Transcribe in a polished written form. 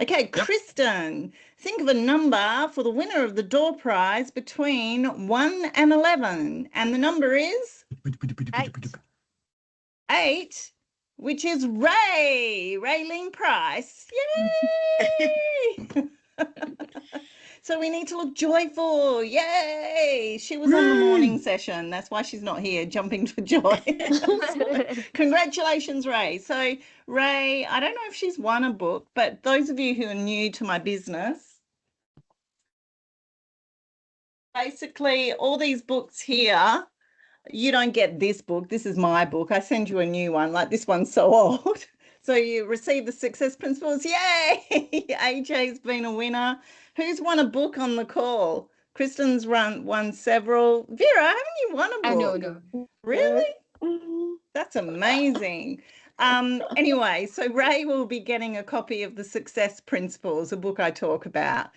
Okay, Yep. Kristen, think of a number for the winner of the door prize between 1 and 11. And the number is 8. 8, which is Raylene Price. Yay! So we need to look joyful. Yay! She was on the morning session. That's why she's not here, jumping for joy. Congratulations, Ray. So, Ray, I don't know if she's won a book, but those of you who are new to my business, basically all these books here, you don't get this book. This is my book. I send you a new one. Like, this one's so old. So you receive the success principles. Yay! AJ's been a winner. Who's won a book on the call? Kristen's won several. Vera, haven't you won a book? No. Really? That's amazing. Anyway, so Ray will be getting a copy of the Success Principles, a book I talk about.